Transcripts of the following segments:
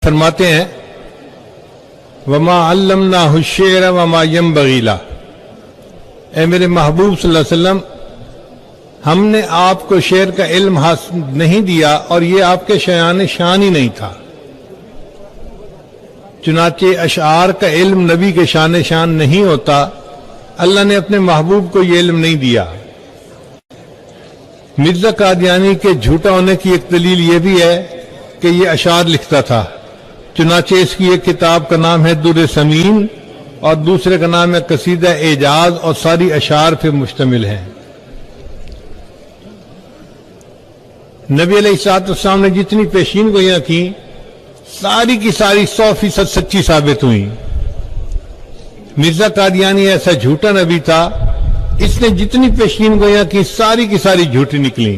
फरमाते हैं वमा अल्लमनाहु शेर वमा यंबगी ला, ए मेरे महबूब सल्लल्लाहु अलैहि वसल्लम, हमने आपको शेर का इल्म हासिल नहीं दिया और ये आपके शयान शान ही नहीं था। चुनाचे अशआर का इल्म नबी के शान शान नहीं होता, अल्लाह ने अपने महबूब को ये इल्म नहीं दिया। मिर्जा कादियानी के झूठा होने की एक दलील ये भी है कि ये अशार लिखता था। चुनाचे इसकी एक किताब का नाम है दुर्र समीन और दूसरे का नाम है कसीदा एजाज और सारी अशार पे मुश्तमिल है। नबी अलैहिस्सलाम ने जितनी पेशीन गोइयां की सारी की सारी 100% सच्ची साबित हुई। मिर्जा कादियानी ऐसा झूठा नबी था, इसने जितनी पेशीन गोइयां की सारी की सारी झूठी निकली।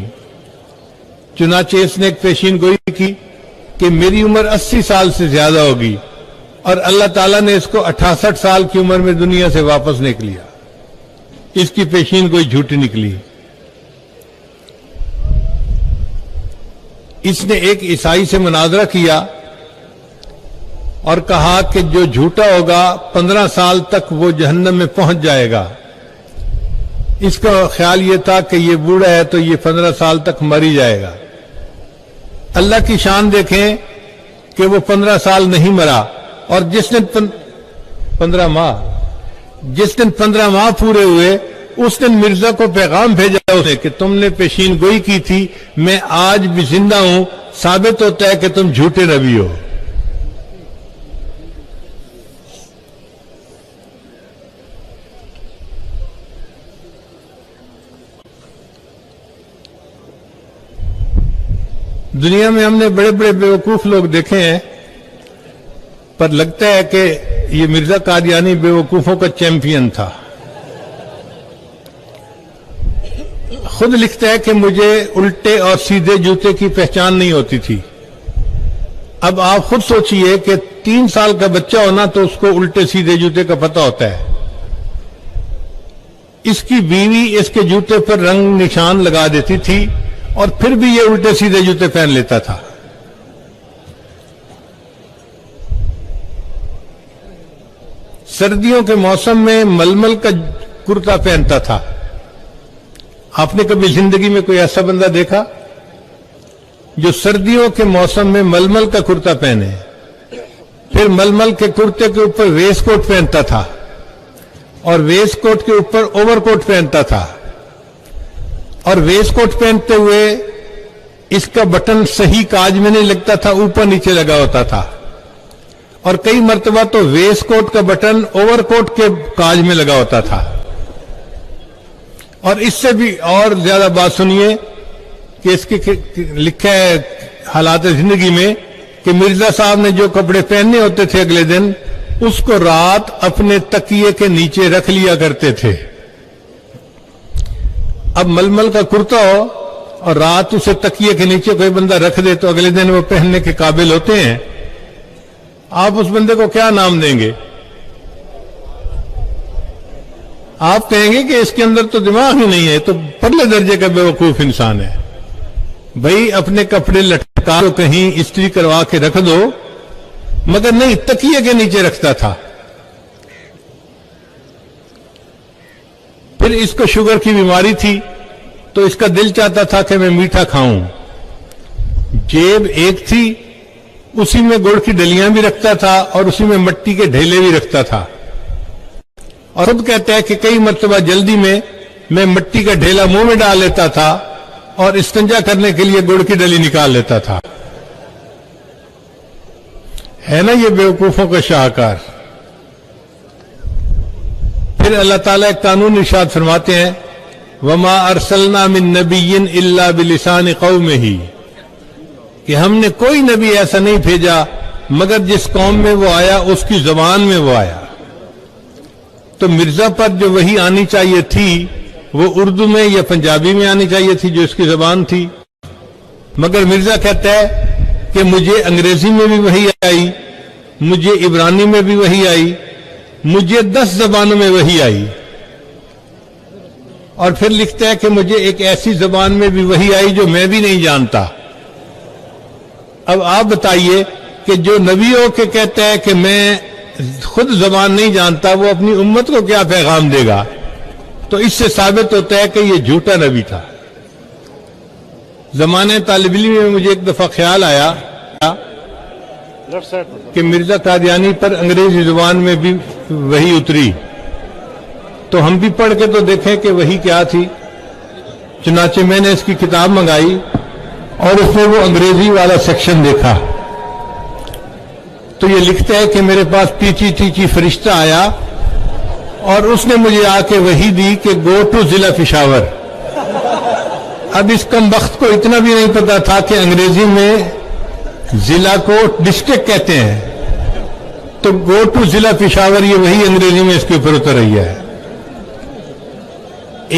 चुनाचे इसने एक पेशीन गोई की कि मेरी उम्र 80 साल से ज्यादा होगी और अल्लाह ताला ने इसको 68 साल की उम्र में दुनिया से वापस निकल लिया। इसकी पेशीन गोई झूठी निकली। इसने एक ईसाई से मुनाजरा किया और कहा कि जो झूठा होगा 15 साल तक वो जहन्नम में पहुंच जाएगा। इसका ख्याल ये था कि ये बूढ़ा है तो ये 15 साल तक मर ही जाएगा। अल्लाह की शान देखें कि वो 15 साल नहीं मरा और जिस दिन 15 माह पूरे हुए उस दिन मिर्जा को पैगाम भेजा उसे कि तुमने पेशीन गोई की थी, मैं आज भी जिंदा हूं, साबित होता है कि तुम झूठे नबी हो। दुनिया में हमने बड़े बड़े बेवकूफ लोग देखे हैं, पर लगता है कि ये मिर्जा कादियानी बेवकूफों का चैंपियन था। खुद लिखता है कि मुझे उल्टे और सीधे जूते की पहचान नहीं होती थी। अब आप खुद सोचिए कि 3 साल का बच्चा होना तो उसको उल्टे सीधे जूते का पता होता है। इसकी बीवी इसके जूते पर रंग निशान लगा देती थी और फिर भी ये उल्टे सीधे जूते पहन लेता था। सर्दियों के मौसम में मलमल का कुर्ता पहनता था। आपने कभी जिंदगी में कोई ऐसा बंदा देखा जो सर्दियों के मौसम में मलमल का कुर्ता पहने, फिर मलमल के कुर्ते के ऊपर वेस्ट कोट पहनता था और वेस्ट कोट के ऊपर ओवरकोट पहनता था और वेस्ट कोट पहनते हुए इसका बटन सही काज में नहीं लगता था, ऊपर नीचे लगा होता था और कई मर्तबा तो वेस्ट कोट का बटन ओवरकोट के काज में लगा होता था। और इससे भी और ज्यादा बात सुनिए कि इसके लिखा है हालात जिंदगी में कि मिर्जा साहब ने जो कपड़े पहनने होते थे अगले दिन उसको रात अपने तकिए के नीचे रख लिया करते थे। अब मलमल का कुर्ता हो और रात उसे तकिए के नीचे कोई बंदा रख दे तो अगले दिन वो पहनने के काबिल होते हैं। आप उस बंदे को क्या नाम देंगे? आप कहेंगे कि इसके अंदर तो दिमाग ही नहीं है, तो पहले दर्जे का बेवकूफ इंसान है। भाई अपने कपड़े लटका तो कहीं इस्त्री करवा के रख दो, मगर नहीं, तकिए के नीचे रखता था। फिर इसको शुगर की बीमारी थी तो इसका दिल चाहता था कि मैं मीठा खाऊं। जेब एक थी, उसी में गुड़ की डलियां भी रखता था और उसी में मिट्टी के ढेले भी रखता था। और खुद कहता है कि कई मर्तबा जल्दी में मैं मिट्टी का ढेला मुंह में डाल लेता था और इस्तिंजा करने के लिए गुड़ की डली निकाल लेता था। है ना ये बेवकूफों का शाहकार। फिर अल्लाह ताला एक कानून इरशाद फरमाते हैं वमा अरसलना मिन नबिय्यिन इल्ला बिलिसानि कौमिही, कि हमने कोई नबी ऐसा नहीं भेजा मगर जिस कौम में वो आया उसकी जुबान में वो आया। तो मिर्जा पर जो वही आनी चाहिए थी वो उर्दू में या पंजाबी में आनी चाहिए थी जो इसकी जुबान थी, मगर मिर्जा कहता है कि मुझे अंग्रेजी में भी वही आई, मुझे इब्रानी में भी वही आई, मुझे 10 जबानों में वही आई। और फिर लिखता है कि मुझे एक ऐसी जबान में भी वही आई जो मैं भी नहीं जानता। अब आप बताइए کہ جو نبیوں کے کہتا ہے کہ میں خود زبان نہیں جانتا، وہ اپنی امت کو کیا پیغام دے گا؟ تو اس سے ثابت ہوتا ہے کہ یہ جھوٹا نبی تھا۔ زمانے طالب علم میں مجھے ایک دفعہ خیال آیا کہ مرزا قادیانی پر انگریزی زبان میں بھی وحی اتری، تو ہم بھی پڑھ کے تو دیکھیں کہ وحی کیا تھی۔ چنانچہ میں نے اس کی کتاب منگائی اور اس میں وہ انگریزی والا سیکشن دیکھا، تو یہ لکھتا ہے کہ میرے پاس ٹیچی ٹیچی فرشتہ آیا اور اس نے مجھے آ کے وحی دی کہ گو ٹو ضلع پشاور۔ اب اس کم بخت کو اتنا بھی نہیں پتا تھا کہ انگریزی میں ضلع کو ڈسٹرکٹ کہتے ہیں، تو گو ٹو ضلع پشاور یہ وہی انگریزی میں اس کے اوپر اتر رہی ہے۔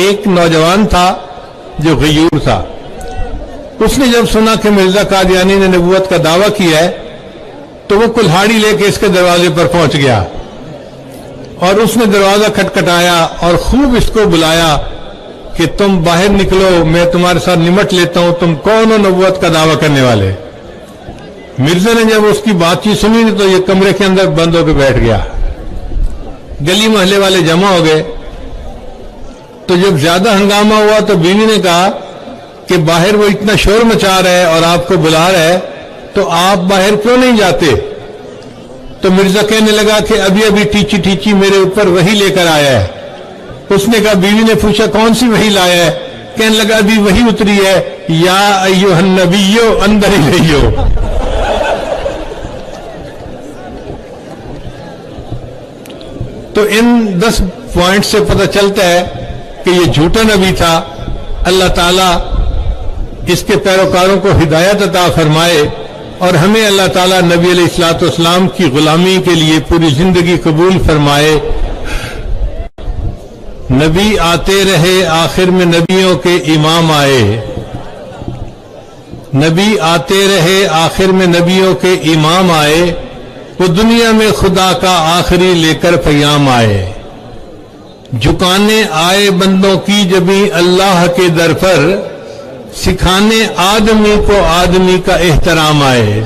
ایک نوجوان تھا جو غیور تھا، اس نے جب سنا کہ مرزا قادیانی نے نبوت کا دعویٰ کیا ہے تو وہ کلہاڑی لے کے اس کے دروازے پر پہنچ گیا اور اس نے دروازہ کھٹکھٹایا اور خوب اس کو بلایا کہ تم باہر نکلو، میں تمہارے ساتھ نمٹ لیتا ہوں، تم کون ہو نبوت کا دعویٰ کرنے والے؟ مرزا نے جب اس کی بات چیت سنی تو یہ کمرے کے اندر بند ہو کے بیٹھ گیا۔ گلی محلے والے جمع ہو گئے، تو جب زیادہ ہنگامہ ہوا تو بیوی نے کہا کہ باہر وہ اتنا شور مچا رہا ہے اور آپ کو بلا رہا ہے، تو آپ باہر کیوں نہیں جاتے؟ تو مرزا کہنے لگا کہ ابھی ابھی ٹیچی ٹیچی میرے اوپر وحی لے کر آیا ہے۔ اس نے کہا، بیوی نے پوچھا کون سی وحی لایا ہے؟ کہنے لگا ابھی وحی اتری ہے، یا ایھا النبیو اندر الیہ۔ تو ان 10 پوائنٹ سے پتہ چلتا ہے کہ یہ جھوٹا نبی تھا۔ اللہ تعالیٰ اس کے پیروکاروں کو ہدایت عطا فرمائے اور ہمیں اللہ تعالیٰ نبی علیہ الصلوۃ والسلام کی غلامی کے لیے پوری زندگی قبول فرمائے۔ نبی آتے رہے، آخر میں نبیوں کے امام آئے۔ نبی آتے رہے، آخر میں نبیوں کے امام آئے، وہ دنیا میں خدا کا آخری لے کر پیام آئے۔ جھکانے آئے بندوں کی جبیں اللہ کے در پر، سکھانے آدمی کو آدمی کا احترام آئے۔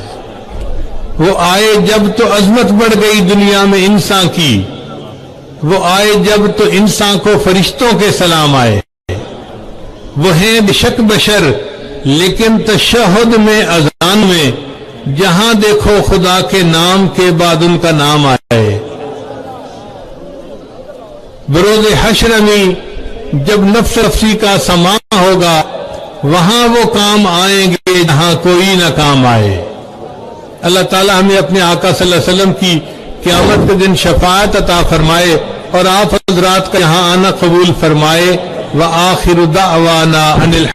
وہ آئے جب تو عظمت بڑھ گئی دنیا میں انسان کی، وہ آئے جب تو انسان کو فرشتوں کے سلام آئے۔ وہ ہیں بے شک بشر لیکن تشہد میں اذان میں، جہاں دیکھو خدا کے نام کے بعد ان کا نام آئے۔ بروز حشر میں جب نفس نفسی کا سما ہوگا، وہاں وہ کام آئیں گے جہاں کوئی نہ کام آئے۔ اللہ تعالیٰ ہمیں اپنے آقا صلی اللہ علیہ وسلم کی قیامت کے دن شفاعت عطا فرمائے اور آپ حضرات کا یہاں آنا قبول فرمائے۔ وآخر دعوانا ان